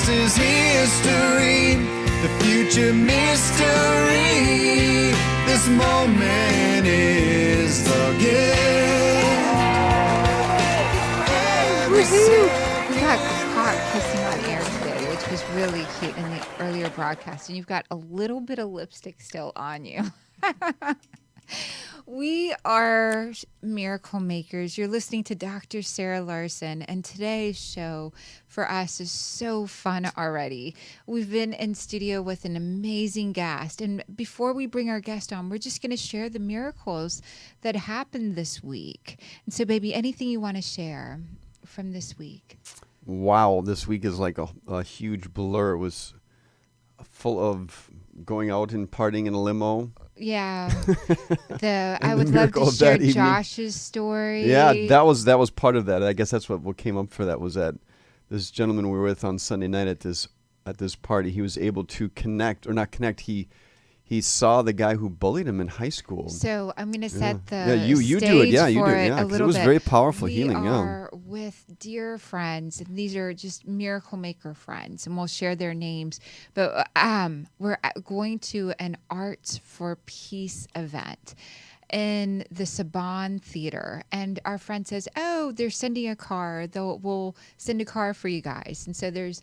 This is history, the future mystery. This moment is the gift. We got caught kissing on air today, which was really cute in the earlier broadcast. And you've got a little bit of lipstick still on you. We are miracle makers. You're listening to Dr. Sarah Larsen, and today's show for us is so fun already. We've been in studio with an amazing guest, and before we bring our guest on, we're just going to share the miracles that happened this week. And so, baby, anything you want to share from this week? Wow, this week is like a huge blur. It was full of going out and partying in a limo. Yeah, I would love to share Josh's story. Yeah, that was part of that. I guess that's what came up for that was that this gentleman we were with on Sunday night at this party. He was able to He saw the guy who bullied him in high school. So I'm going to set the you stage do it. Yeah, you for do it it. Yeah, a little it was bit. very powerful healing. We are with dear friends, and these are just miracle maker friends, and we'll share their names. But we're going to an Arts for Peace event in the Sandman Theater, and our friend says, "Oh, they're sending a car. We'll send a car for you guys." And so there's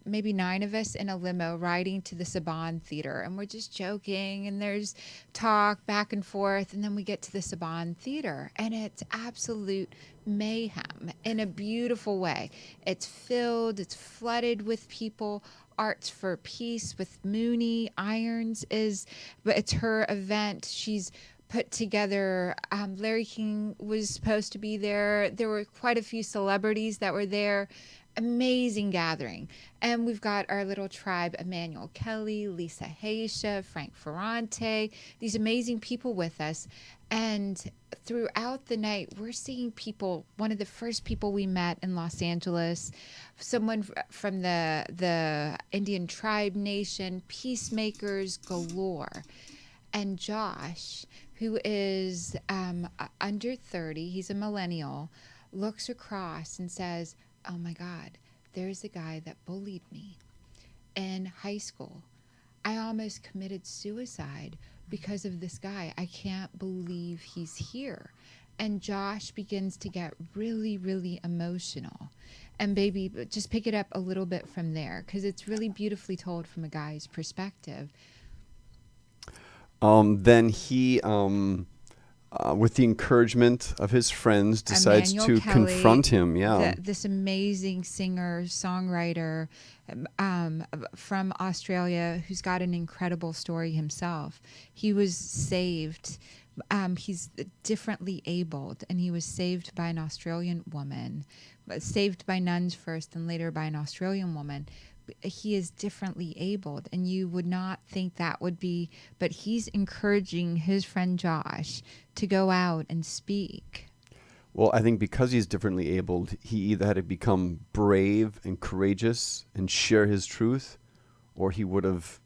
maybe 9 of us in a limo riding to the Sandman Theater, and we're just joking, and there's talk back and forth, and then we get to the Sandman Theater, and it's absolute mayhem in a beautiful way. It's filled, it's flooded with people. Arts for Peace with Mooney Irons but it's her event. She's put together, Larry King was supposed to be there. There were quite a few celebrities that were there. Amazing gathering. And we've got our little tribe, Emmanuel Kelly, Lisa Heishi, Frank Ferrante, these amazing people with us. And throughout the night, we're seeing people, one of the first people we met in Los Angeles, someone from the Indian tribe nation, peacemakers galore. And Josh, who is under 30, he's a millennial, looks across and says, "Oh my God, there's a guy that bullied me in high school. I almost committed suicide because of this guy. I can't believe he's here." And Josh begins to get really, really emotional. And baby, just pick it up a little bit from there, because it's really beautifully told from a guy's perspective. Then he, with the encouragement of his friends, decides Emmanuel to Kelly, confront him. Yeah, this amazing singer, songwriter from Australia, who's got an incredible story himself. He was saved. He's differently abled, and he was saved by an Australian woman, saved by nuns first, and later by an Australian woman. He is differently abled, and you would not think that would be, but he's encouraging his friend Josh to go out and speak. Well, I think because he's differently abled, he either had to become brave and courageous and share his truth, or he would have,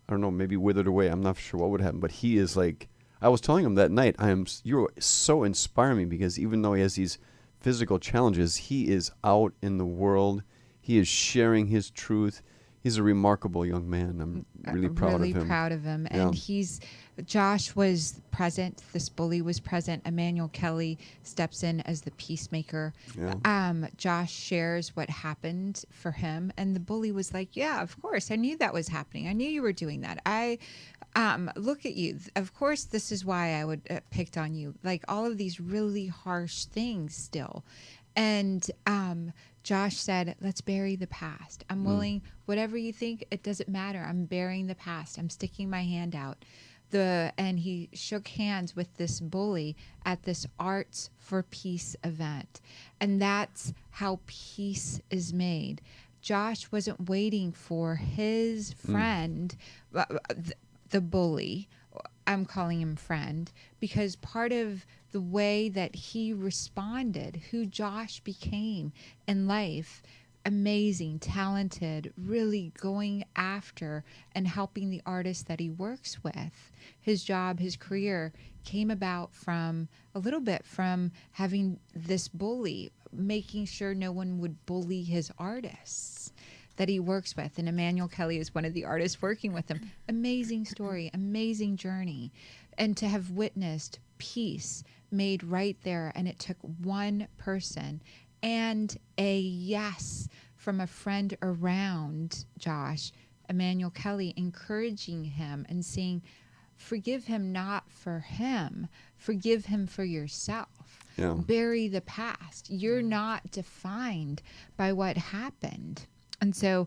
I don't know, maybe withered away. I'm not sure what would happen, but he is like, I was telling him that night, you're so inspiring me, because even though he has these physical challenges, he is out in the world. He is sharing his truth. He's a remarkable young man. I'm really proud of him. Really proud of him. Yeah. And Josh was present. This bully was present. Emmanuel Kelly steps in as the peacemaker. Yeah. Josh shares what happened for him. And the bully was like, "Yeah, of course. I knew that was happening. I knew you were doing that. Look at you. Of course, this is why I would picked on you." Like all of these really harsh things still. And Josh said, "Let's bury the past. I'm willing, whatever you think, it doesn't matter. I'm burying the past. I'm sticking my hand out." And he shook hands with this bully at this Arts for Peace event. And that's how peace is made. Josh wasn't waiting for his friend, the bully, I'm calling him friend, because part of the way that he responded, who Josh became in life, amazing, talented, really going after and helping the artists that he works with. His job, his career came about from a little bit from having this bully, making sure no one would bully his artists. that he works with. And Emmanuel Kelly is one of the artists working with him. Amazing story, amazing journey. And to have witnessed peace made right there. And it took one person and a yes from a friend around Josh, Emmanuel Kelly, encouraging him and saying, forgive him not for him, forgive him for yourself. Yeah. Bury the past. You're not defined by what happened. And so,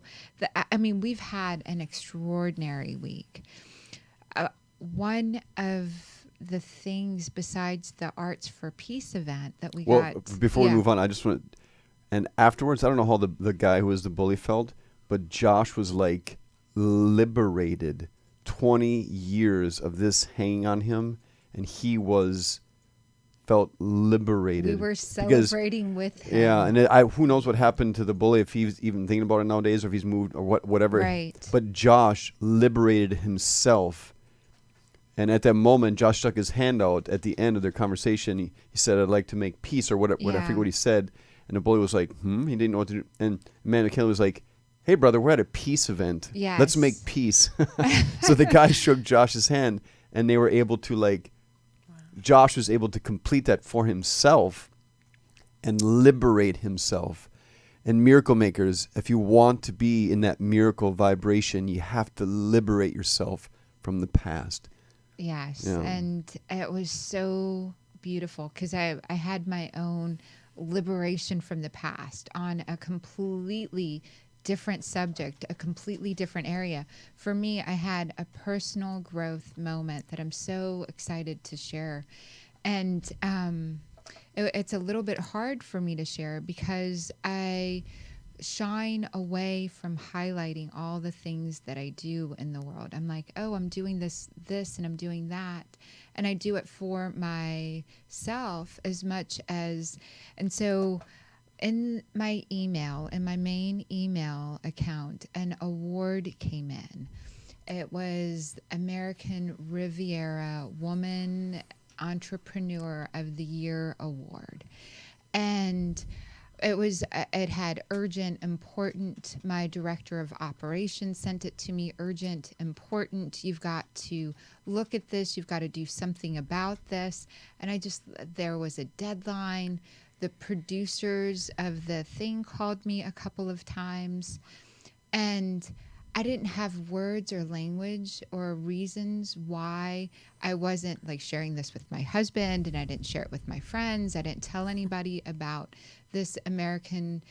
we've had an extraordinary week. One of the things besides the Arts for Peace event that we got. Before we move on, I just want, and afterwards, I don't know how the guy who was the bully felt, but Josh was like liberated. 20 years of this hanging on him, and he felt liberated. We were celebrating with him. Yeah, and who knows what happened to the bully, if he's even thinking about it nowadays, or if he's moved, or whatever. Right. But Josh liberated himself. And at that moment, Josh stuck his hand out at the end of their conversation. He said, I'd like to make peace, or whatever. I forget what he said. And the bully was like, he didn't know what to do. And Emmanuel Kelly was like, hey, brother, we're at a peace event. Yes. Let's make peace. So the guy shook Josh's hand, and they were able to, Josh was able to complete that for himself and liberate himself. And miracle makers, if you want to be in that miracle vibration, you have to liberate yourself from the past. Yes. Yeah. And it was so beautiful because I had my own liberation from the past on a completely different subject, a completely different area. For me, I had a personal growth moment that I'm so excited to share. And it's a little bit hard for me to share because I shine away from highlighting all the things that I do in the world. I'm like, oh, I'm doing this, and I'm doing that. And I do it for myself as much as, and so in my main email account, an award came in. It was American Riviera Woman Entrepreneur of the Year Award. And it had urgent, important. My director of operations sent it to me, urgent, important. You've got to look at this. You've got to do something about this. And there was a deadline. The producers of the thing called me a couple of times, and I didn't have words or language or reasons why I wasn't sharing this with my husband, and I didn't share it with my friends. I didn't tell anybody about this American.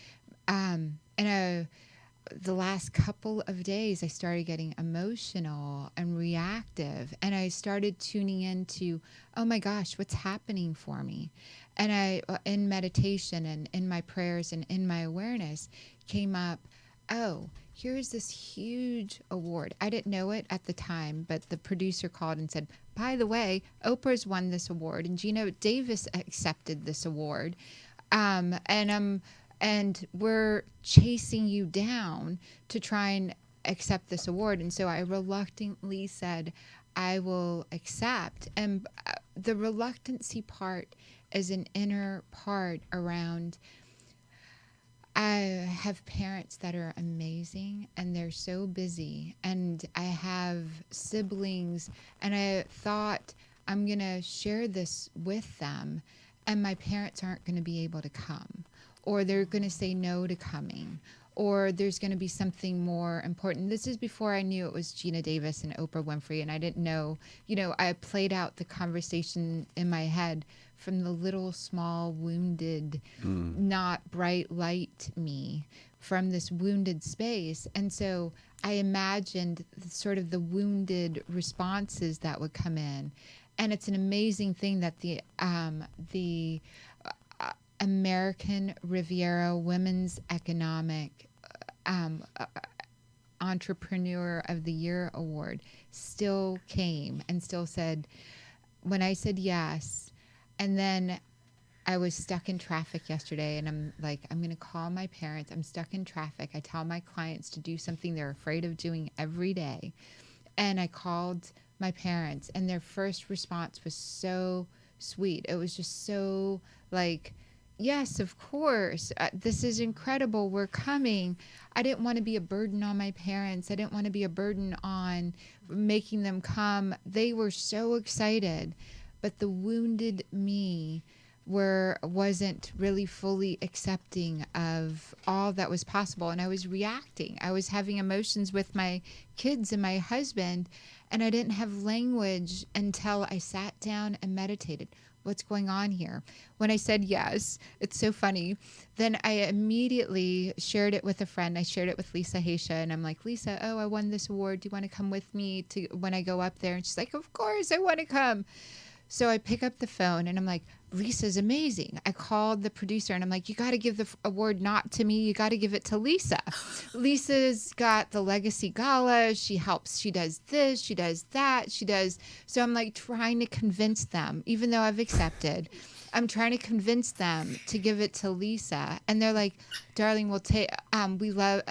The last couple of days, I started getting emotional and reactive, and I started tuning into, oh my gosh, what's happening for me? And I, in meditation and in my prayers and in my awareness, came up, oh, here's this huge award. I didn't know it at the time, but the producer called and said, by the way, Oprah's won this award, and Gina Davis accepted this award. And we're chasing you down to try and accept this award. And so I reluctantly said, I will accept. And the reluctancy part is an inner part around, I have parents that are amazing and they're so busy. And I have siblings, and I thought I'm going to share this with them, and my parents aren't going to be able to come, or they're going to say no to coming, or there's going to be something more important. This is before I knew it was Gina Davis and Oprah Winfrey, and I didn't know, I played out the conversation in my head from the little, small, wounded, not bright light me, from this wounded space. And so I imagined sort of the wounded responses that would come in. And it's an amazing thing that the American Riviera Women's Economic Entrepreneur of the Year Award still came and still said, when I said yes, and then I was stuck in traffic yesterday, and I'm like, I'm going to call my parents. I'm stuck in traffic. I tell my clients to do something they're afraid of doing every day. And I called my parents, and their first response was so sweet. It was just so yes, of course. This is incredible. We're coming. I didn't want to be a burden on my parents. I didn't want to be a burden on making them come. They were so excited, but the wounded me wasn't really fully accepting of all that was possible, and I was reacting. I was having emotions with my kids and my husband, and I didn't have language until I sat down and meditated. What's going on here? When I said yes, it's so funny. Then I immediately shared it with a friend. I shared it with Lisa Heishi, and I'm like, Lisa, oh, I won this award. Do you want to come with me to when I go up there? And she's like, of course, I want to come. So I pick up the phone and I'm like, Lisa's amazing. I called the producer and I'm like, you got to give the award not to me. You got to give it to Lisa. Lisa's got the Legacy Gala. She helps. She does this. She does that. She does. So I'm like trying to convince them, even though I've accepted. I'm trying to convince them to give it to Lisa. And they're like, darling, we'll take, we love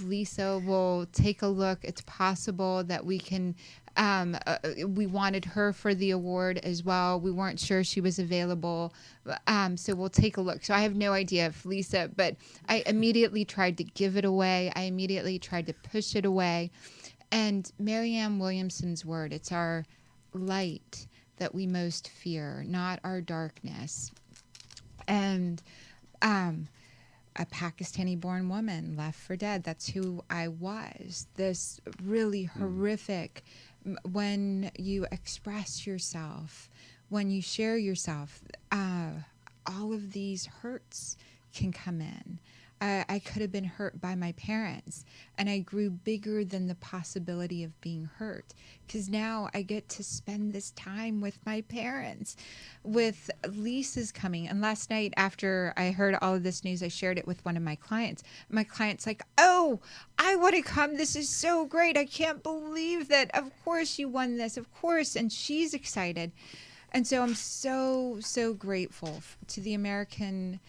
Lisa. We'll take a look. It's possible that we can, we wanted her for the award as well. We weren't sure she was available. So we'll take a look. So I have no idea if Lisa, but I immediately tried to give it away. I immediately tried to push it away. And Marianne Williamson's word, it's our light that we most fear, not our darkness. And a Pakistani-born woman left for dead. That's who I was. This really horrific, when you express yourself, when you share yourself, all of these hurts can come in. I could have been hurt by my parents, and I grew bigger than the possibility of being hurt, because now I get to spend this time with my parents. With Lisa's coming, and last night after I heard all of this news, I shared it with one of my clients. My client's like, oh, I want to come. This is so great. I can't believe that. Of course you won this. Of course. And she's excited. And so I'm so, so grateful to the American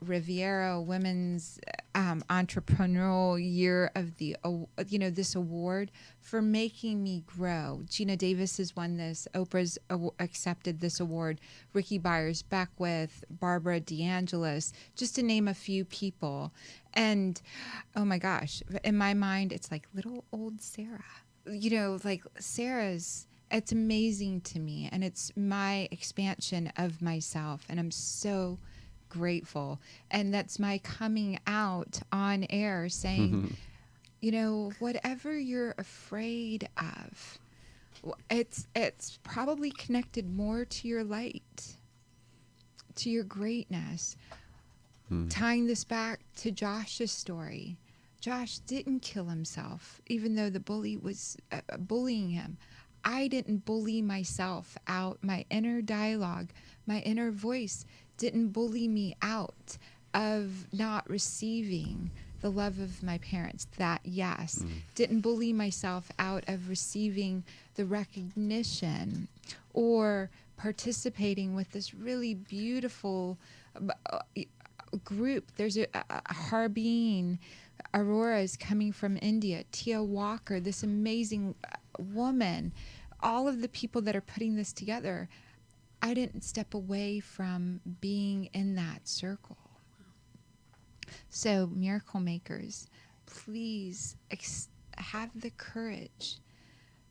Riviera Women's Entrepreneurial Year of the, this award for making me grow. Gina Davis has won this. Oprah's accepted this award. Ricky Byers, Beckwith, Barbara DeAngelis, just to name a few people. And oh my gosh, in my mind, it's like little old Sarah. Like Sarah's. It's amazing to me, and it's my expansion of myself, and I'm so grateful. And that's my coming out on air saying, whatever you're afraid of, it's probably connected more to your light, to your greatness. Tying this back to Josh's story, Josh didn't kill himself, even though the bully was bullying him. I didn't bully myself out. My inner dialogue, my inner voice didn't bully me out of not receiving the love of my parents. That, yes. Didn't bully myself out of receiving the recognition or participating with this really beautiful group. There's a Harbeen Aurora is coming from India. Tia Walker, this amazing woman. All of the people that are putting this together, I didn't step away from being in that circle. So, miracle makers, please have the courage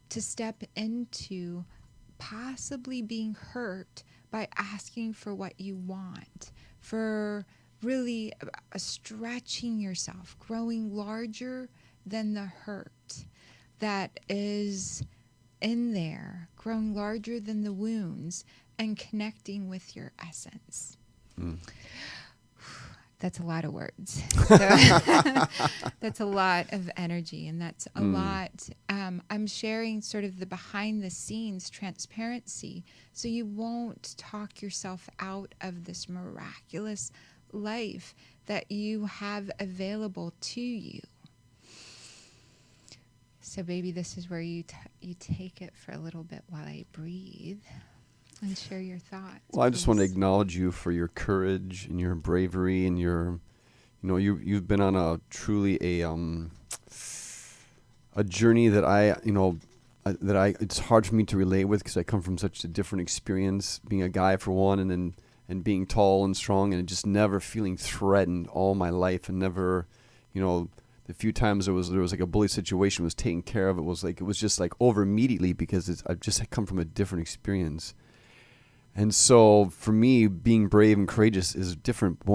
to step into possibly being hurt by asking for what you want, for really stretching yourself, growing larger than the hurt that is in there, growing larger than the wounds, and connecting with your essence. That's a lot of words. So that's a lot of energy, and that's a lot. I'm sharing sort of the behind the scenes transparency, so you won't talk yourself out of this miraculous life that you have available to you. So, baby, this is where you take it for a little bit while I breathe and share your thoughts. Well, I just want to acknowledge you for your courage and your bravery and your, you've been on a truly a journey that it's hard for me to relate with, because I come from such a different experience, being a guy for one, and then and being tall and strong and just never feeling threatened all my life, and never, the few times there was like a bully situation was taken care of. It was just like over immediately because I've just come from a different experience. And so for me, being brave and courageous is different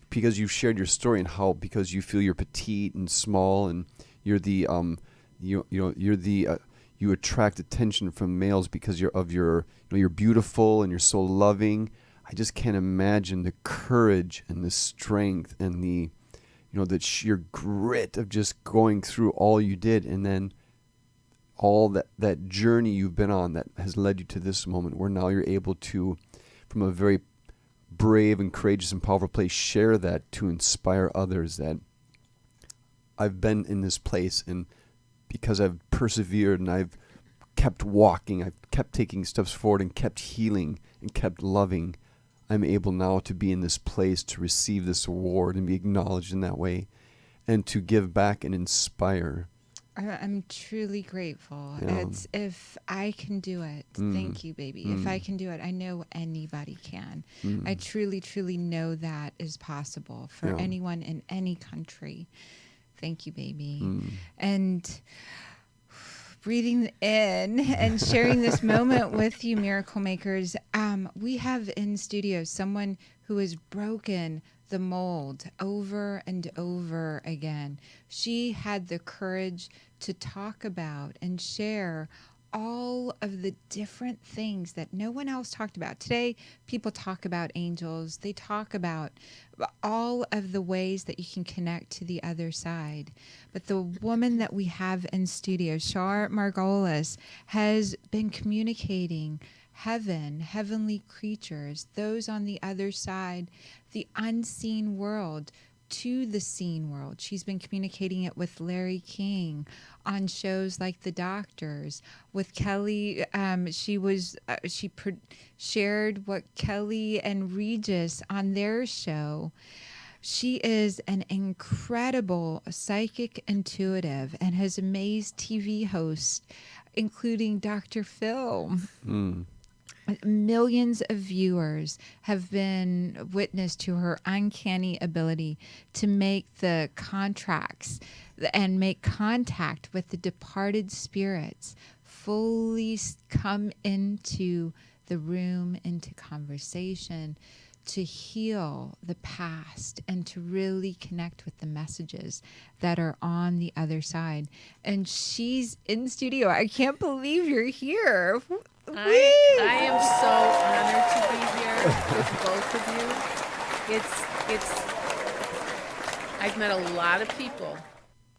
because you've shared your story and how, because you feel you're petite and small and you're the you attract attention from males because you're beautiful and you're so loving. I just can't imagine the courage and the strength and the sheer grit of just going through all you did, and then all that journey you've been on that has led you to this moment where now you're able to, from a very brave and courageous and powerful place, share that to inspire others that I've been in this place, and because I've persevered and I've kept walking, I've kept taking steps forward and kept healing and kept loving, I'm able now to be in this place to receive this award and be acknowledged in that way and to give back and inspire. I'm truly grateful. Yeah. It's, if I can do it, thank you, baby. If I can do it, I know anybody can. I truly, truly know that is possible for anyone in any country. Thank you, baby. And breathing in and sharing this moment with you, Miracle Makers. We have in studio someone who has broken the mold over and over again. She had the courage to talk about and share all of the different things that no one else talked about. Today, people talk about angels. They talk about all of the ways that you can connect to the other side. But the woman that we have in studio, Char Margolis, has been communicating heaven, heavenly creatures, those on the other side, the unseen world, to the seen world. She's been communicating it with Larry King on shows like The Doctors. With Kelly, she shared what Kelly and Regis on their show. She is an incredible psychic intuitive and has amazed TV hosts, including Dr. Phil. Millions of viewers have been witness to her uncanny ability to make the contracts and make contact with the departed spirits fully come into the room, into conversation, to heal the past and to really connect with the messages that are on the other side. And she's in studio. I can't believe you're here. I am so honored to be here with both of you. I've met a lot of people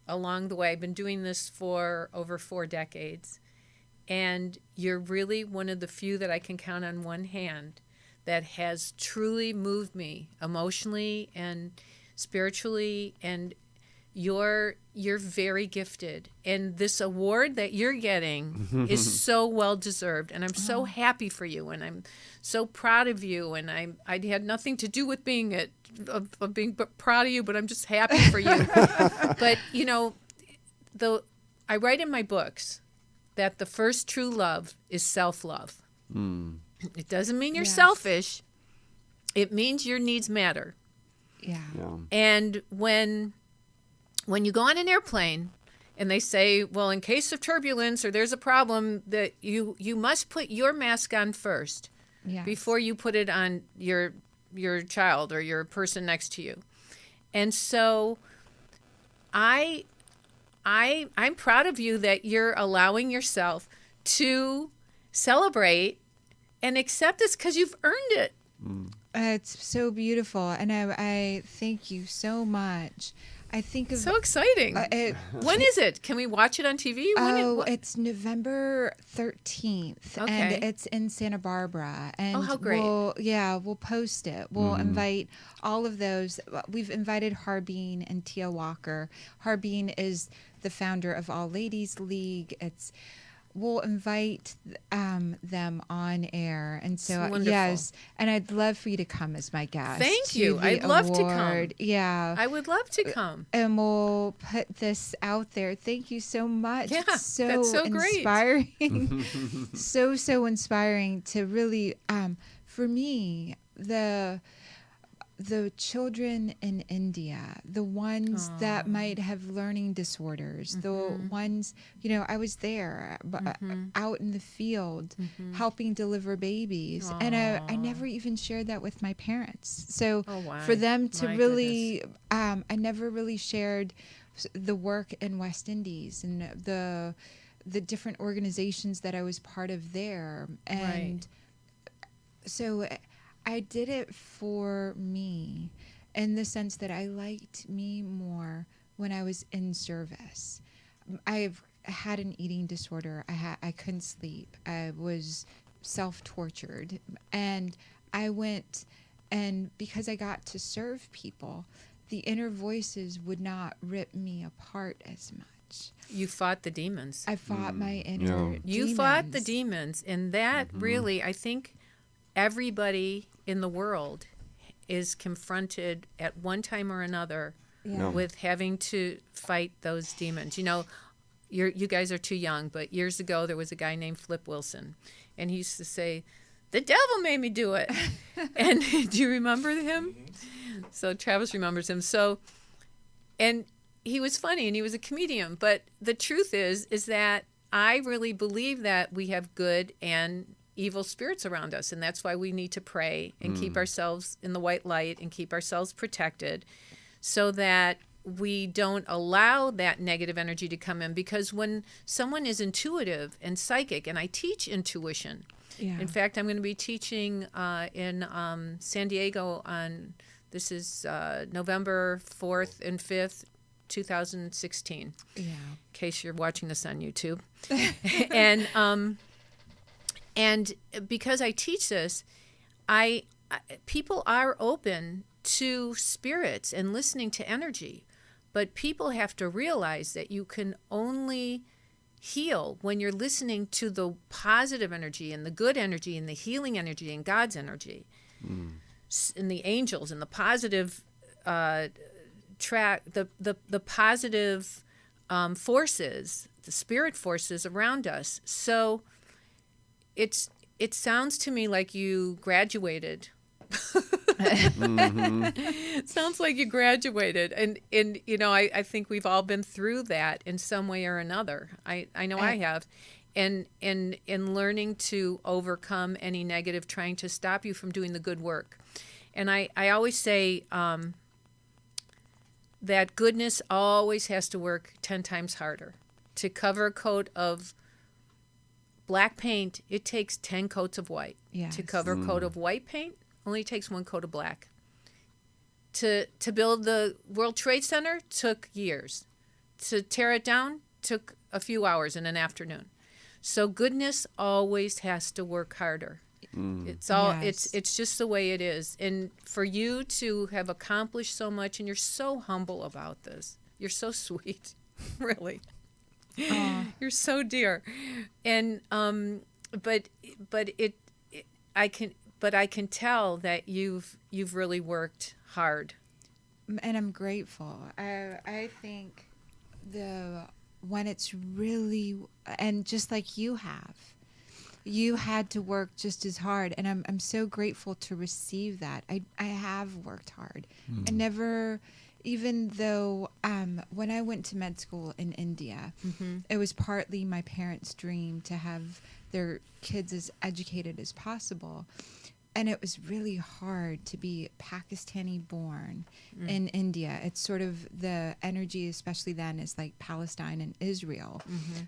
along the way. I've been doing this for over 4 decades. And you're really one of the few that I can count on one hand that has truly moved me emotionally and spiritually, and you're very gifted, and this award that you're getting is so well deserved, and I'm so happy for you, and I'm so proud of you, and I had nothing to do with being proud of you, but I'm just happy for you. But I write in my books that the first true love is self-love. It doesn't mean you're selfish. It means your needs matter. Yeah. And when you go on an airplane and they say, well, in case of turbulence or there's a problem, that you must put your mask on first before you put it on your child or your person next to you. And so I'm proud of you that you're allowing yourself to celebrate and accept this because you've earned it. It's so beautiful, and I thank you so much. I think of so exciting. When is it? Can we watch it on TV? It's November 13th, and it's in Santa Barbara. And how great! We'll post it. We'll invite all of those. We've invited Harbeen and Tia Walker. Harbeen is the founder of All Ladies League. We'll invite them on air. And so, yes, and I'd love for you to come as my guest. Thank you. I'd love to come. Yeah. I would love to come. And we'll put this out there. Thank you so much. Yeah, that's so inspiring. Great. so inspiring to really, for me, the children in India, the ones that might have learning disorders, the ones, I was there out in the field helping deliver babies. And I never even shared that with my parents. So for them to really, I never really shared the work in West Indies and the different organizations that I was part of there. And so I did it for me in the sense that I liked me more when I was in service. I've had an eating disorder. I couldn't sleep. I was self-tortured. And I went, and because I got to serve people, the inner voices would not rip me apart as much. You fought the demons. I fought my inner demons. You fought the demons. And that really, I think everybody in the world is confronted at one time or another with having to fight those demons. You guys are too young, but years ago there was a guy named Flip Wilson, and he used to say, "The devil made me do it." And do you remember him? So Travis remembers him. So, and he was funny and he was a comedian, but the truth is that I really believe that we have good and evil spirits around us, and that's why we need to pray and keep ourselves in the white light and keep ourselves protected so that we don't allow that negative energy to come in. Because when someone is intuitive and psychic, and I teach intuition, in fact, I'm going to be teaching in San Diego on, this is November 4th and 5th, 2016, in case you're watching this on YouTube. And because I teach this, people are open to spirits and listening to energy, but people have to realize that you can only heal when you're listening to the positive energy and the good energy and the healing energy and God's energy and the angels and the positive the positive forces, the spirit forces around us. So it sounds to me like you graduated. It sounds like you graduated, and I think we've all been through that in some way or another. I know I have, and in learning to overcome any negative trying to stop you from doing the good work. And I always say that goodness always has to work 10 times harder. To cover a coat of black paint, it takes 10 coats of white. Yes. To cover a coat of white paint, only takes 1 coat of black. To build the World Trade Center took years. To tear it down took a few hours in an afternoon. So goodness always has to work harder. It's just the way it is. And for you to have accomplished so much, and you're so humble about this. You're so sweet, really. You're so dear, and but I can tell that you've really worked hard, and I'm grateful. I think when it's really, and just like you had to work just as hard, and I'm so grateful to receive that. I have worked hard. I never. Even though when I went to med school in India, it was partly my parents' dream to have their kids as educated as possible. And it was really hard to be Pakistani born in India. It's sort of the energy, especially then, is like Palestine and Israel,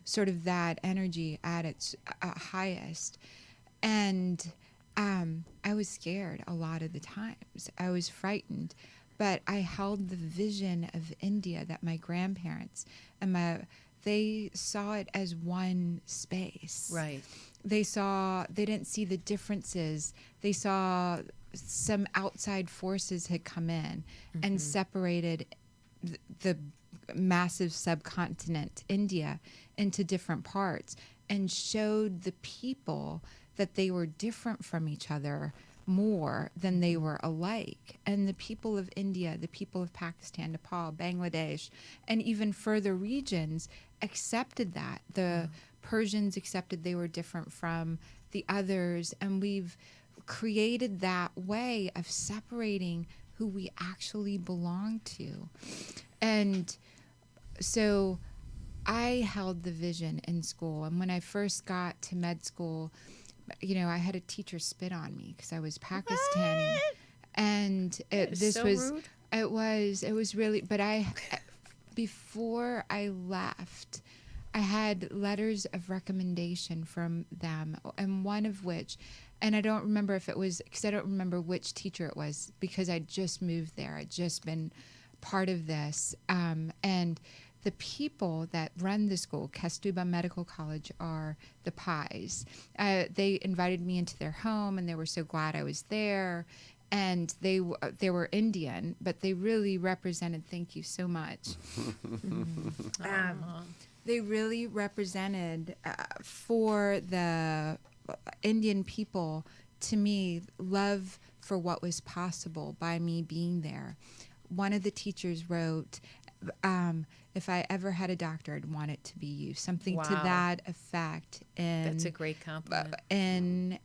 sort of that energy at its highest. And I was scared a lot of the times. I was frightened. But I held the vision of India that my grandparents and they saw it as one space. Right. They didn't see the differences. They saw some outside forces had come in and separated the massive subcontinent, India, into different parts and showed the people that they were different from each other more than they were alike. And the people of India, the people of Pakistan, Nepal, Bangladesh, and even further regions accepted that. The Persians accepted they were different from the others, and created that way of separating who we actually belong to. And so I held the vision in school. And when I first got to med school, you know, I had a teacher spit on me because I was Pakistani. What? And this so was, rude. it was really, but before I left, I had letters of recommendation from them, and one of which, and I don't remember if it was, because I don't remember which teacher it was, because I just moved there. I'd just been part of this. And the people that run the school, Kastuba Medical College, are the Pies. They invited me into their home, and they were so glad I was there. And they were Indian, but they really represented, thank you so much. They really represented for the Indian people, to me, love for what was possible by me being there. One of the teachers wrote, if I ever had a doctor, I'd want it to be you. Something to Wow. that effect. That's a great compliment.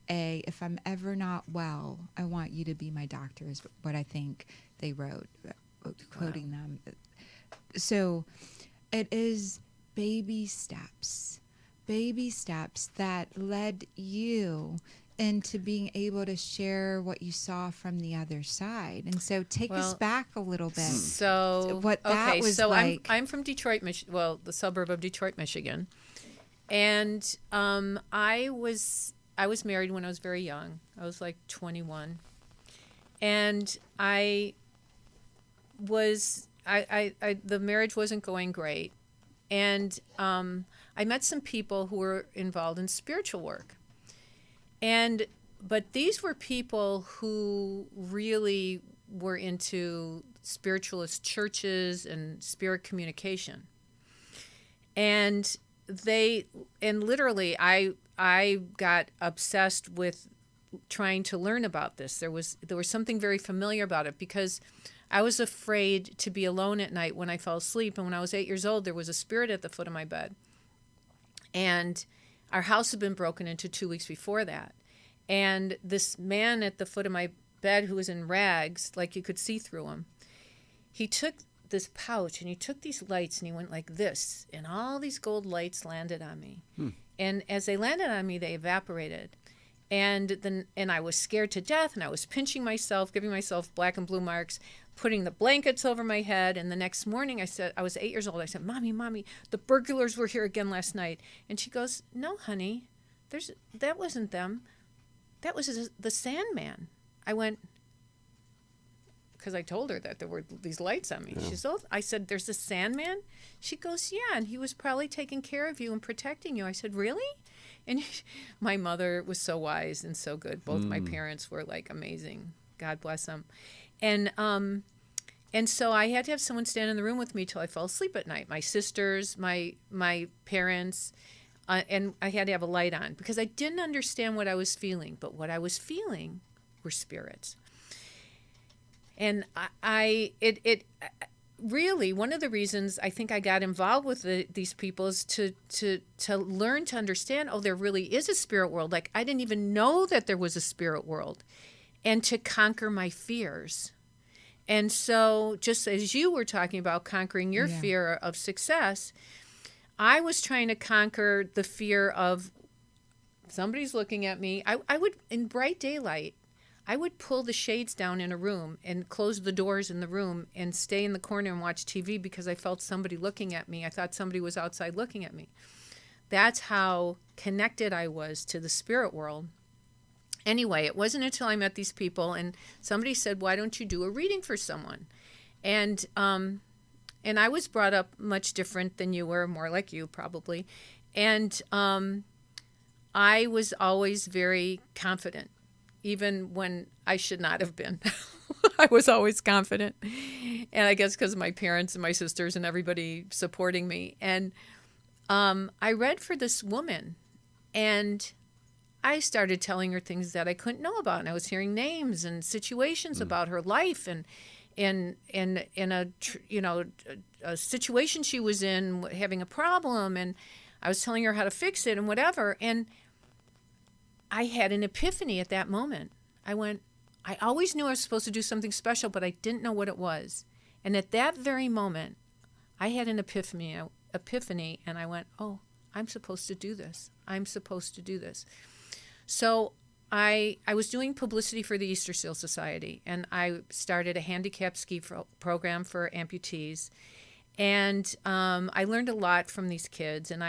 If I'm ever not well, I want you to be my doctor, is what I think they wrote, quoting them. So it is baby steps that led you into being able to share what you saw from the other side. And so take us back a little bit. So what that was like. I'm from Detroit, the suburb of Detroit, Michigan, and I was married when I was very young. I was like 21, and the marriage wasn't going great, and I met some people who were involved in spiritual work. But these were people who really were into spiritualist churches and spirit communication. And literally I got obsessed with trying to learn about this. There was something very familiar about it, because I was afraid to be alone at night when I fell asleep. And when I was 8 years old, there was a spirit at the foot of my bed. And our house had been broken into 2 weeks before that. And this man at the foot of my bed, who was in rags, like you could see through him, he took this pouch and he took these lights and he went like this. And all these gold lights landed on me. And as they landed on me, they evaporated. And I was scared to death, and I was pinching myself, giving myself black and blue marks, putting the blankets over my head. And the next morning I was 8 years old. I said, Mommy, the burglars were here again last night. And she goes, no, honey, that wasn't them. That was the Sandman. I went, because I told her that there were these lights on me. Yeah. I said, there's a Sandman? She goes, yeah, and he was probably taking care of you and protecting you. I said, really? And my mother was so wise and so good. Both my parents were like amazing. God bless them. And so I had to have someone stand in the room with me till I fell asleep at night. My sisters, my parents, and I had to have a light on, because I didn't understand what I was feeling. But what I was feeling were spirits. And really, one of the reasons I think I got involved with these people is to learn to understand, there really is a spirit world. Like, I didn't even know that there was a spirit world, and to conquer my fears. And so, just as you were talking about conquering your fear of success, I was trying to conquer the fear of somebody's looking at me. I would, in bright daylight, I would pull the shades down in a room and close the doors in the room and stay in the corner and watch TV, because I felt somebody looking at me. I thought somebody was outside looking at me. That's how connected I was to the spirit world. Anyway, it wasn't until I met these people and somebody said, why don't you do a reading for someone? And I was brought up much different than you were, more like you probably. And I was always very confident, even when I should not have been. I was always confident. And I guess because of my parents and my sisters and everybody supporting me. And I read for this woman, and I started telling her things that I couldn't know about. And I was hearing names and situations about her life, and in a situation she was in, having a problem, and I was telling her how to fix it and whatever. And I had an epiphany at that moment. I went, I always knew I was supposed to do something special, but I didn't know what it was. And at that very moment, I had an epiphany, and I went, oh, I'm supposed to do this. I'm supposed to do this. So I was doing publicity for the Easter Seal Society, and I started a handicapped ski program for amputees. And I learned a lot from these kids, and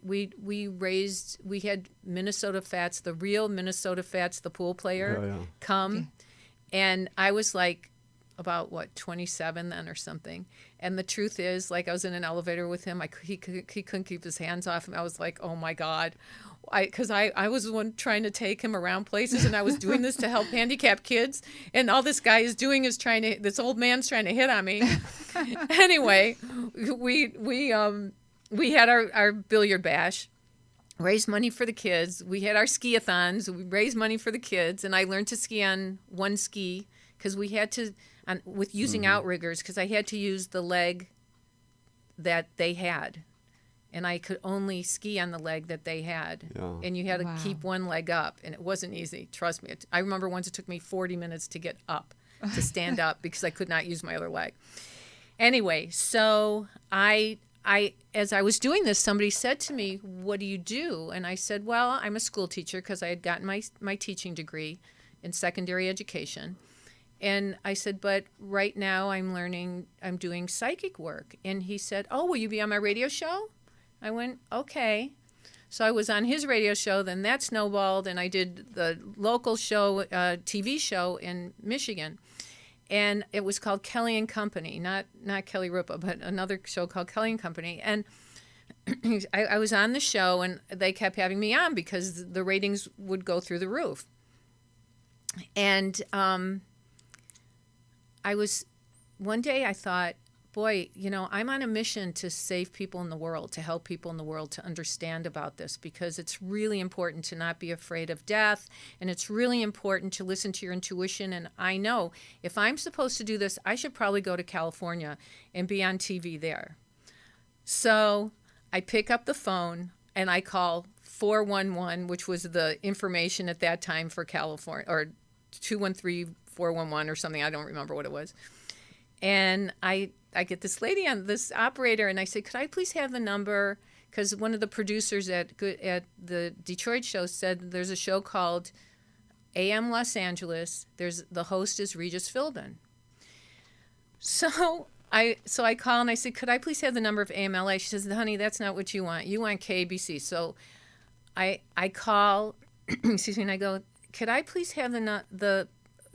we had Minnesota Fats, the real Minnesota Fats, the pool player, come, and I was like about 27 then or something. And the truth is, like, I was in an elevator with him. He couldn't keep his hands off him. I was like, oh my God. Because I was the one trying to take him around places, and I was doing this to help handicapped kids, and all this guy is doing is this old man's trying to hit on me. Anyway, we had our billiard bash, raised money for the kids. We had our Skia Funds. We raised money for the kids, and I learned to ski on one ski because we had to, with using outriggers, because I had to use the leg that they had. And I could only ski on the leg that they had. Yeah. And you had to keep one leg up. And it wasn't easy. Trust me. I remember once it took me 40 minutes to get up, to stand up, because I could not use my other leg. Anyway, so as I was doing this, somebody said to me, what do you do? And I said, well, I'm a school teacher because I had gotten my teaching degree in secondary education. And I said, but right now I'm doing psychic work. And he said, oh, will you be on my radio show? I went, okay. So I was on his radio show, then that snowballed, and I did the local show, TV show in Michigan. And it was called Kelly and Company, not Kelly Ripa, but another show called Kelly and Company. And I was on the show, and they kept having me on because the ratings would go through the roof. And one day I thought, boy, I'm on a mission to save people in the world, to help people in the world to understand about this, because it's really important to not be afraid of death, and it's really important to listen to your intuition. And I know if I'm supposed to do this, I should probably go to California and be on TV there. So I pick up the phone and I call 411, which was the information at that time for California, or 213-411 or something. I don't remember what it was. And I get this lady on this operator, and I say, could I please have the number? Because one of the producers at the Detroit show said there's a show called AM Los Angeles. The host is Regis Philbin. So I call and I say, could I please have the number of AMLA? She says, honey, that's not what you want. You want KBC. So I call, excuse me, and I go, could I please have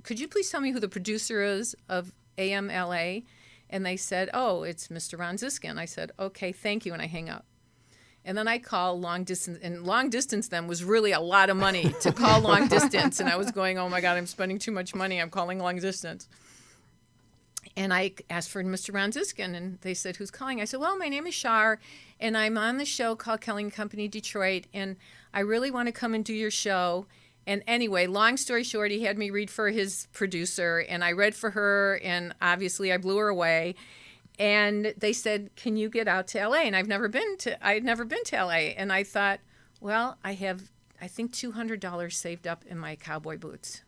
could you please tell me who the producer is of AMLA? And they said, oh, it's Mr. Ron Ziska. And I said, okay, thank you. And I hang up. And then I call long distance. And long distance then was really a lot of money to call long distance. And I was going, oh, my God, I'm spending too much money. I'm calling long distance. And I asked for Mr. Ron Ziskin, and they said, who's calling? I said, well, my name is Char, and I'm on the show called Kelly and Company Detroit, and I really want to come and do your show. And anyway, long story short, he had me read for his producer, and I read for her, and obviously I blew her away. And they said, can you get out to L.A.? And I'd never been to L.A. And I thought, well, I have, I think, $200 saved up in my cowboy boots.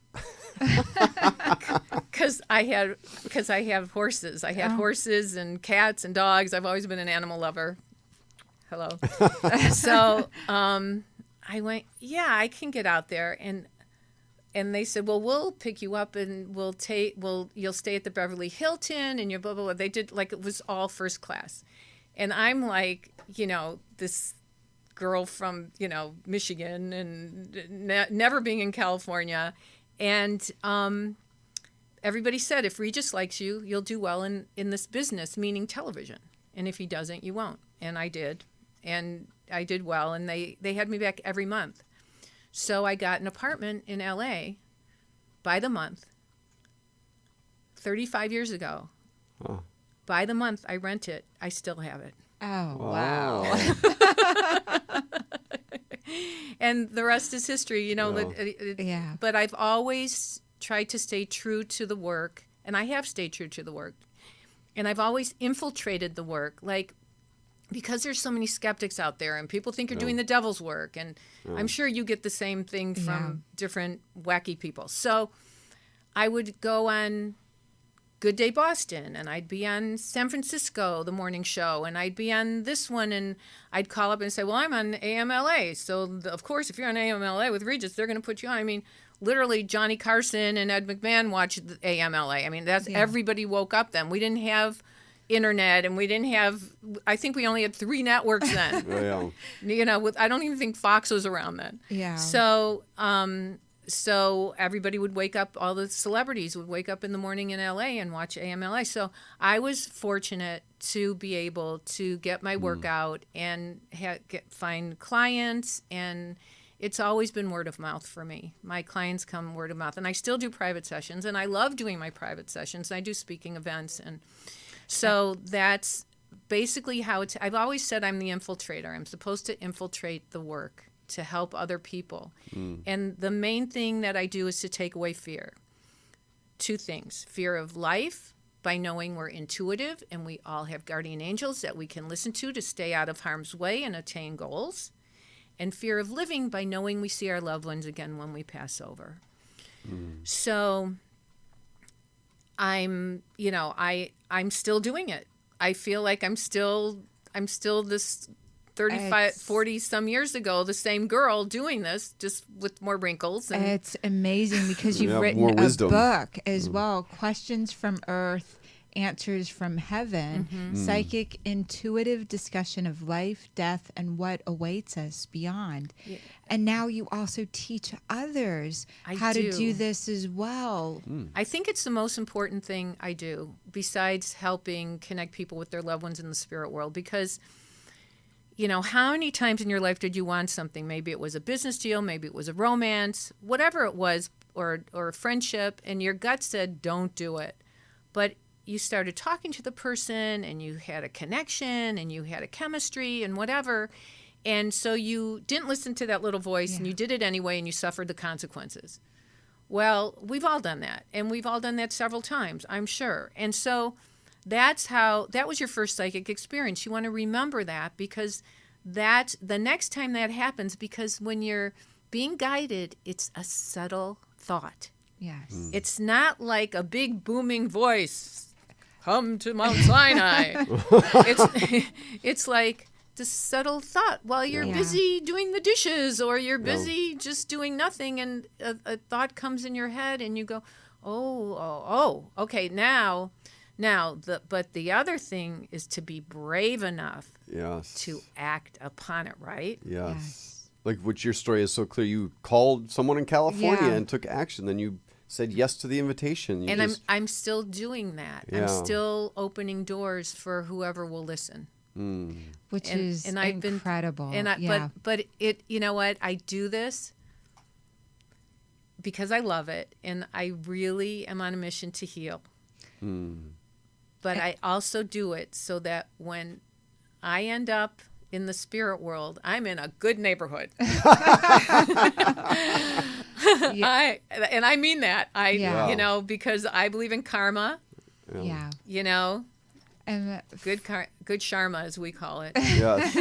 Because I have horses. I had horses and cats and dogs. I've always been an animal lover. Hello. So I went, yeah, I can get out there. And they said, well, we'll pick you up and you'll stay at the Beverly Hilton and you're blah, blah, blah. They did, like, it was all first class. And I'm like, this girl from, Michigan and never being in California. And everybody said, if Regis likes you, you'll do well in this business, meaning television. And if he doesn't, you won't. And I did. And I did well. And they had me back every month. So I got an apartment in L.A. by the month, 35 years ago. Oh. By the month I rent it, I still have it. Oh, wow. And the rest is history, Yeah. But I've always tried to stay true to the work, and I have stayed true to the work. And I've always infiltrated the work. Like because there's so many skeptics out there and people think you're doing the devil's work. And I'm sure you get the same thing from different wacky people. So I would go on Good Day Boston, and I'd be on San Francisco, the morning show, and I'd be on this one, and I'd call up and say, well, I'm on AMLA. So, of course, if you're on AMLA with Regis, they're going to put you on. I mean, literally, Johnny Carson and Ed McMahon watched the AMLA. I mean, that's everybody woke up then. We didn't have internet, and we didn't have, I think we only had 3 networks then. You know, I don't even think Fox was around then. Yeah. So everybody would wake up, all the celebrities would wake up in the morning in LA and watch AMLA. So I was fortunate to be able to get my work out and find clients, and it's always been word of mouth for me. My clients come word of mouth, and I still do private sessions, and I love doing my private sessions. I do speaking events, and so that's basically how it's. I've always said I'm the infiltrator. I'm supposed to infiltrate the work to help other people. And the main thing that I do is to take away fear. 2 things. Fear of life, by knowing we're intuitive and we all have guardian angels that we can listen to stay out of harm's way and attain goals. And fear of living, by knowing we see our loved ones again when we pass over. So I'm still doing it. I feel like I'm still this 35, 40 some years ago, the same girl doing this, just with more wrinkles. And it's amazing because you've written a book as well, Questions from Earth, Answers from Heaven, psychic intuitive discussion of life, death, and what awaits us beyond. Yeah. And now you also teach others how to do this as well. I think it's the most important thing I do, besides helping connect people with their loved ones in the spirit world, because you know, how many times in your life did you want something? Maybe it was a business deal, maybe it was a romance, whatever it was, or a friendship, and your gut said, don't do it. But you started talking to the person, and you had a connection, and you had a chemistry, and whatever. And so you didn't listen to that little voice, and you did it anyway, and you suffered the consequences. Well, we've all done that, and we've all done that several times, I'm sure. And so that was your first psychic experience. You want to remember that, because that's the next time that happens, because when you're being guided, it's a subtle thought. Yes. It's not like a big booming voice, come to Mount Sinai. It's like this subtle thought while you're busy doing the dishes, or you're busy just doing nothing, and a thought comes in your head, and you go, oh, okay, now, but the other thing is to be brave enough to act upon it, right? Yes. Like, which your story is so clear. You called someone in California and took action. Then you said yes to the invitation. I'm still doing that. I'm still opening doors for whoever will listen. Which is incredible. But it, you know what? I do this because I love it, and I really am on a mission to heal. But I also do it so that when I end up in the spirit world, I'm in a good neighborhood. And I mean that. You know, because I believe in karma. Yeah. You know, and good sharma, as we call it. Yes.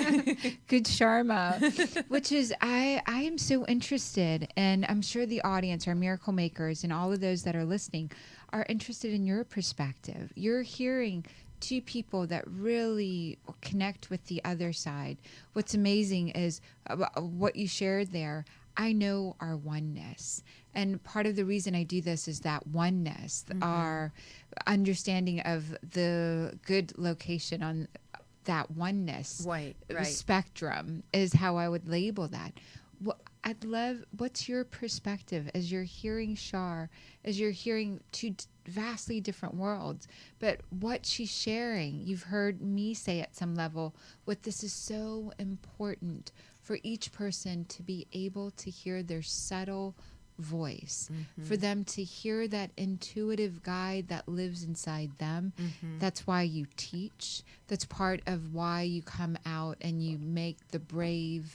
Good sharma, which is I am so interested, and I'm sure the audience, our miracle makers, and all of those that are listening are interested in your perspective. You're hearing 2 people that really connect with the other side. What's amazing is what you shared there. I know our oneness. And part of the reason I do this is that oneness, our understanding of the good location on that oneness spectrum is how I would label that. I'd love, what's your perspective as you're hearing Char, as you're hearing 2 vastly different worlds, but what she's sharing, you've heard me say at some level, what this is so important for each person to be able to hear their subtle voice, for them to hear that intuitive guide that lives inside them. That's why you teach. That's part of why you come out and you make the bravery,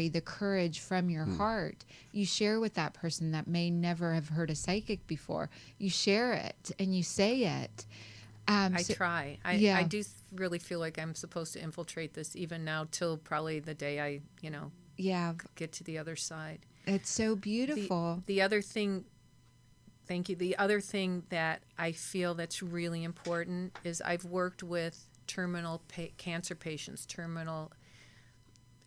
the courage from your heart. You share with that person that may never have heard a psychic before. You share it and you say it. I So- try. yeah. I do really feel like I'm supposed to infiltrate this even now till probably the day I, yeah, get to the other side. it's so beautiful. The other thing, thank you. The other thing that I feel that's really important is I've worked with terminal cancer patients, terminal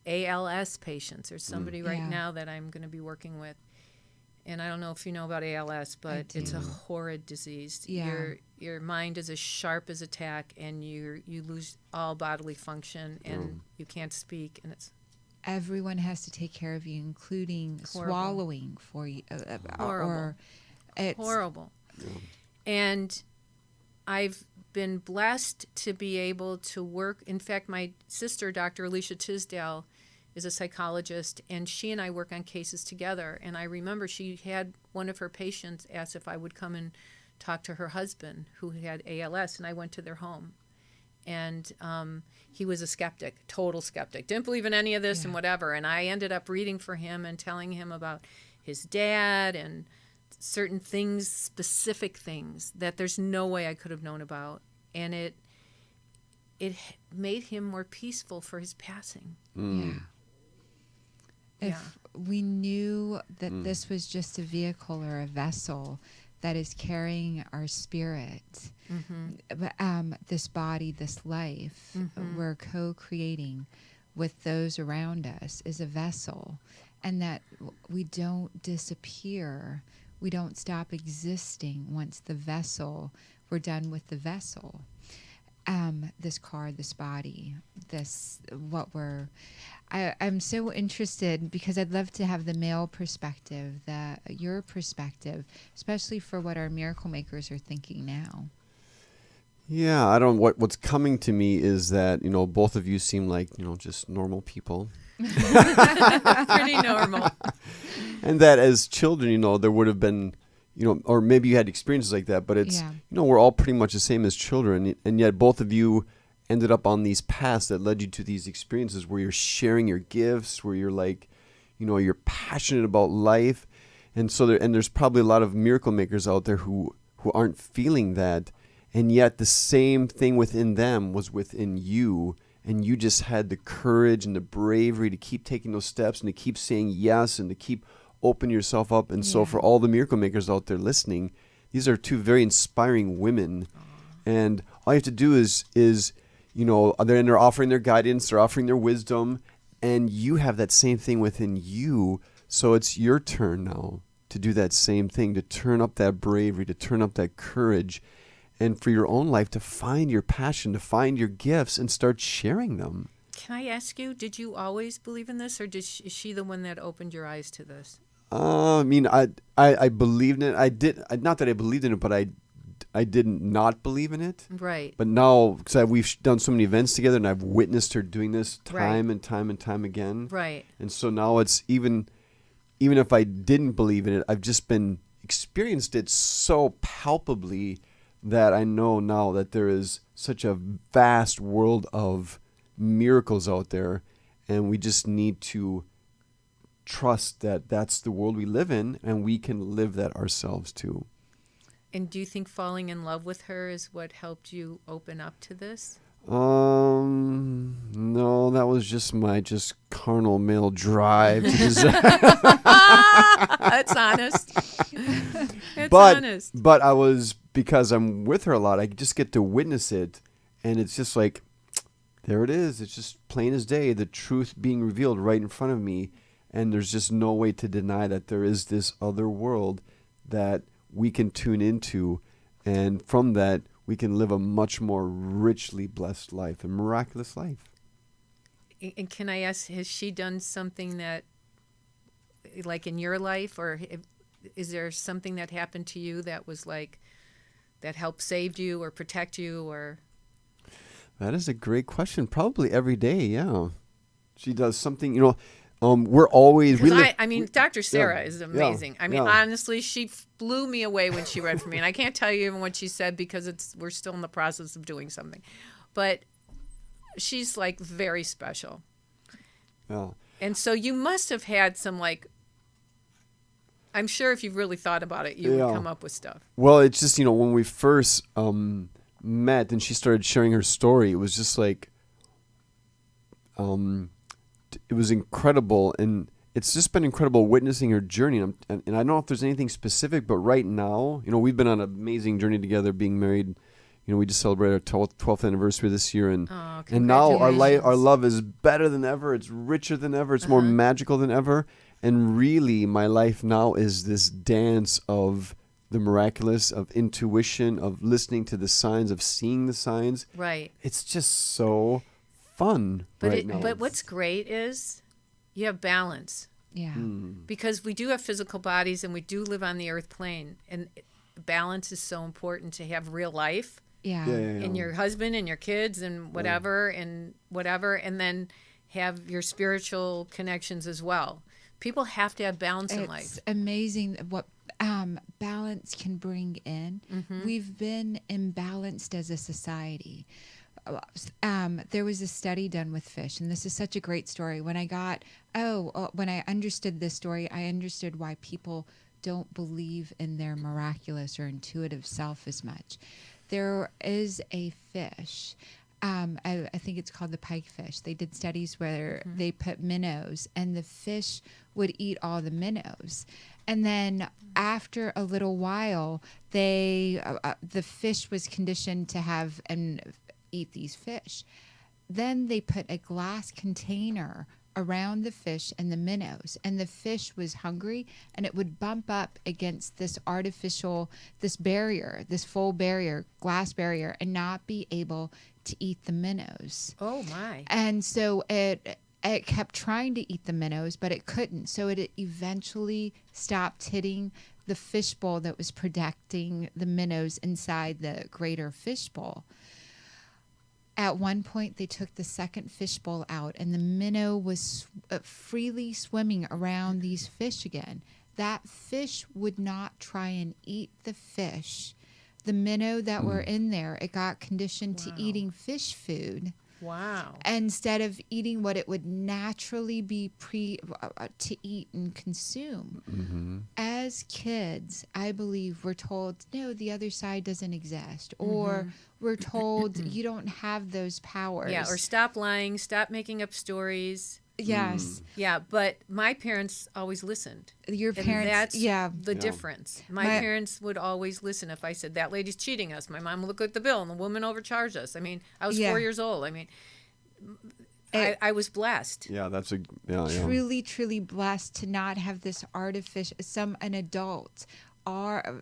ALS patients. There's somebody right Yeah. now that I'm going to be working with. And I don't know if you know about ALS, but it's a horrid disease. Yeah. Your mind is as sharp as a tack, and you lose all bodily function, and you can't speak, and it's Everyone has to take care of you, including Horrible. swallowing for you. Horrible. Or it's horrible. And I've been blessed to be able to work. In fact, my sister, Dr. Alicia Tisdale, is a psychologist, and she and I work on cases together. And I remember she had one of her patients ask if I would come and talk to her husband who had ALS, and I went to their home. And he was a skeptic, total skeptic, didn't believe in any of this and whatever. And I ended up reading for him and telling him about his dad and certain things, specific things that there's no way I could have known about. And it made him more peaceful for his passing. Yeah. If we knew that this was just a vehicle or a vessel that is carrying our spirit, this body, this life, we're co-creating with those around us is a vessel, and that we don't disappear. We don't stop existing once we're done with the vessel. This car, this body, I'm so interested because I'd love to have the male perspective, your perspective, especially for what our miracle makers are thinking now. Yeah, I don't. What's coming to me is that both of you seem like just normal people, Pretty normal. and that as children, there would have been, or maybe you had experiences like that. But it's we're all pretty much the same as children, and yet both of you ended up on these paths that led you to these experiences where you're sharing your gifts, where you're like, you're passionate about life, and so there's probably a lot of miracle makers out there who aren't feeling that. And yet the same thing within them was within you, and you just had the courage and the bravery to keep taking those steps and to keep saying yes and to keep opening yourself up. And so for all the miracle makers out there listening, these are two very inspiring women. And all you have to do is they're offering their guidance, they're offering their wisdom, and you have that same thing within you. So it's your turn now to do that same thing, to turn up that bravery, to turn up that courage, and for your own life to find your passion, to find your gifts and start sharing them. Can I ask you, did you always believe in this, or is she the one that opened your eyes to this? I believed in it. I did, not that I believed in it, but I didn't not believe in it. Right. But now, because we've done so many events together, and I've witnessed her doing this time and time and time again. Right. And so now it's even if I didn't believe in it, I've just experienced it so palpably that I know now that there is such a vast world of miracles out there, and we just need to trust that that's the world we live in, and we can live that ourselves too. And do you think falling in love with her is what helped you open up to this? No, that was just my carnal male drive to desire. That's honest. It's honest. But I was, because I'm with her a lot, I just get to witness it, and it's just like, there it is. It's just plain as day, the truth being revealed right in front of me, and there's just no way to deny that there is this other world that we can tune into, and from that we can live a much more richly blessed life, a miraculous life. And can I ask, has she done something that, like in your life, or is there something that happened to you that was like, that helped save you or protect you, or? That is a great question. Probably every day, yeah. She does something, we're always... Dr. Sarah is amazing. Honestly, she blew me away when she read for me. And I can't tell you even what she said because we're still in the process of doing something. But she's like very special. Yeah. And so you must have had some I'm sure if you really thought about it, you would come up with stuff. Well, it's just, when we first met and she started sharing her story, it was just like, it was incredible. And it's just been incredible witnessing her journey. And I don't know if there's anything specific, but right now, we've been on an amazing journey together, being married. We just celebrated our 12th anniversary this year, and now our love is better than ever. It's richer than ever. It's more magical than ever. And really, my life now is this dance of the miraculous, of intuition, of listening to the signs, of seeing the signs. Right. It's just so fun now. But what's great is you have balance. Yeah. Because we do have physical bodies and we do live on the earth plane. And balance is so important to have real life. Yeah. And your husband and your kids and whatever, and then have your spiritual connections as well. People have to have balance in life. It's amazing what balance can bring in. We've been imbalanced as a society. There was a study done with fish, and this is such a great story. When I understood this story, I understood why people don't believe in their miraculous or intuitive self as much. There is a fish, I think it's called the pike fish. They did studies where they put minnows, and the fish would eat all the minnows. And then after a little while, the fish was conditioned to have and eat these fish. Then they put a glass container around the fish and the minnows, and the fish was hungry, and it would bump up against this barrier, this full barrier, glass barrier, and not be able to eat the minnows. Oh my. And so it kept trying to eat the minnows, but it couldn't. So it eventually stopped hitting the fishbowl that was protecting the minnows inside the greater fishbowl. At one point, they took the second fishbowl out, and the minnow was freely swimming around these fish again. That fish would not try and eat the fish. The minnow that were in there, it got conditioned to eating fish food. Wow. Instead of eating what it would naturally be to eat and consume. As kids, I believe we're told, no, the other side doesn't exist. Or we're told you don't have those powers. Yeah, or stop lying, stop making up stories. Yes. Yeah, but my parents always listened. Your And parents, that's the difference. My parents would always listen if I said, that lady's cheating us. My mom would look at the bill and the woman overcharged us. I mean, I was 4 years old. I mean, I was blessed. Yeah, that's truly, truly blessed to not have this an adult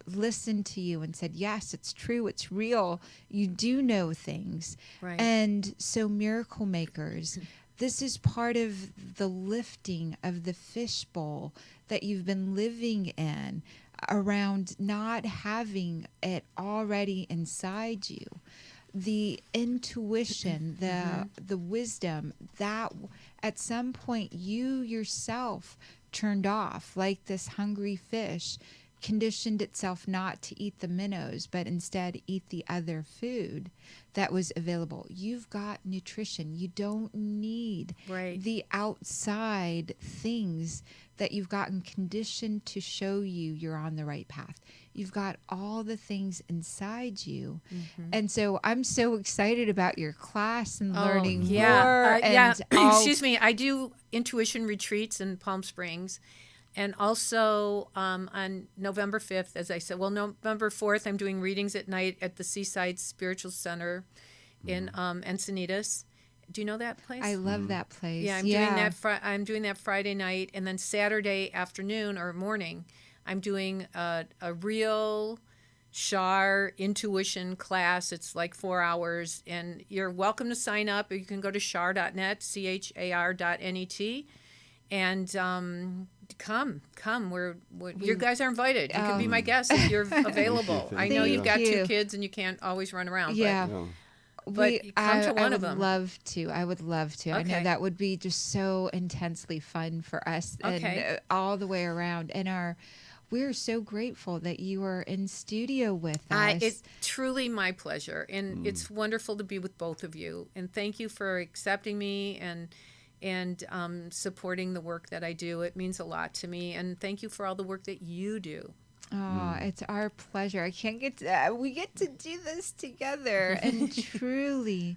listened to you and said, yes, it's true, it's real. You do know things. Right. And so miracle makers, this is part of the lifting of the fishbowl that you've been living in, around not having it already inside you. The intuition, the wisdom that at some point you yourself turned off, like this hungry fish conditioned itself not to eat the minnows, but instead eat the other food that was available. You've got nutrition. You don't need the outside things that you've gotten conditioned to show you you're on the right path. You've got all the things inside you. And so I'm so excited about your class and learning more. Excuse me. I do intuition retreats in Palm Springs. And also on November 5th, as I said, November 4th, I'm doing readings at night at the Seaside Spiritual Center in Encinitas. Do you know that place? I love that place. Yeah, I'm doing that Friday night, and then Saturday afternoon or morning, I'm doing a real Char intuition class. It's like 4 hours, and you're welcome to sign up. You can go to char.net, char.net, and come. You guys are invited. You can be my guest if you're available. I know you've got 2 kids and you can't always run around. But come to one of them. I would love to. I know that would be just so intensely fun for us and all the way around. And we're so grateful that you are in studio with us. It's truly my pleasure. And it's wonderful to be with both of you. And thank you for accepting me and supporting the work that I do. It means a lot to me. And thank you for all the work that you do. Oh, it's our pleasure. I can't get to, we get to do this together. And truly,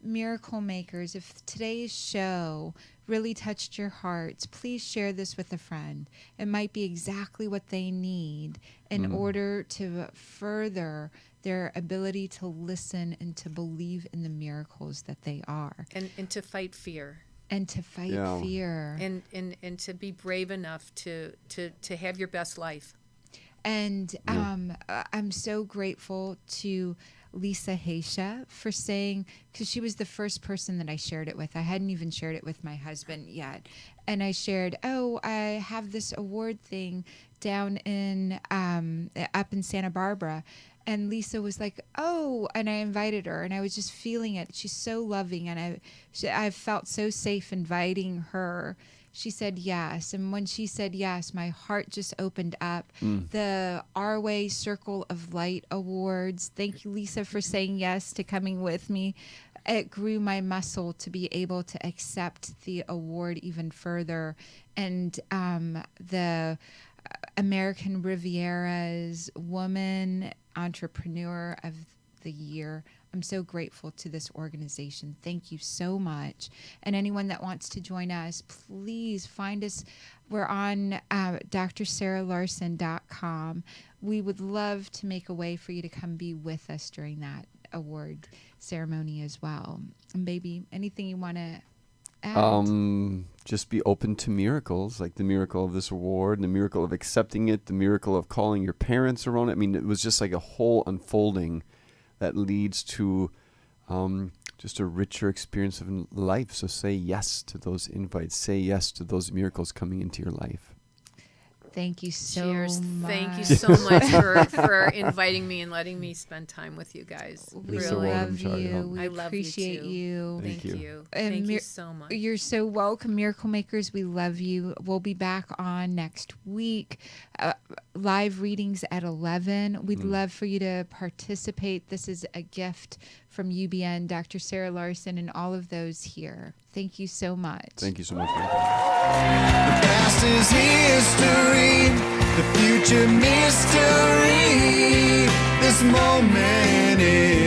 miracle makers, if today's show really touched your hearts, please share this with a friend. It might be exactly what they need in order to further their ability to listen and to believe in the miracles that they are. And to fight fear. And to fight fear. And to be brave enough to have your best life. And I'm so grateful to Lisa Heishi for saying, because she was the first person that I shared it with. I hadn't even shared it with my husband yet. And I shared, I have this award thing down in up in Santa Barbara. And Lisa was like, and I invited her, and I was just feeling it. She's so loving, and I felt so safe inviting her. She said yes, and when she said yes, my heart just opened up. The Our Way Circle of Light Awards. Thank you, Lisa, for saying yes to coming with me. It grew my muscle to be able to accept the award even further. And the American Riviera's Woman Entrepreneur of the Year. I'm so grateful to this organization. Thank you so much. And anyone that wants to join us, please find us. We're on drsarahlarsen.com. We would love to make a way for you to come be with us during that award ceremony as well. And baby, anything you want to add? Just be open to miracles, like the miracle of this award, and the miracle of accepting it, the miracle of calling your parents around it. I mean, it was just like a whole unfolding that leads to just a richer experience of life. So say yes to those invites. Say yes to those miracles coming into your life. Thank you so Cheers. much. Thank you so much for inviting me and letting me spend time with you guys. We You're so Really. welcome, love Char. you. We I love you appreciate too. you. Thank you. And Thank you so much. You're so welcome, Miracle Makers. We love you. We'll be back on next week. Live readings at 11. We'd love for you to participate. This is a gift from UBN, Dr. Sarah Larsen, and all of those here. Thank you so much. Thank you so much. Past is history, the future mystery. This moment is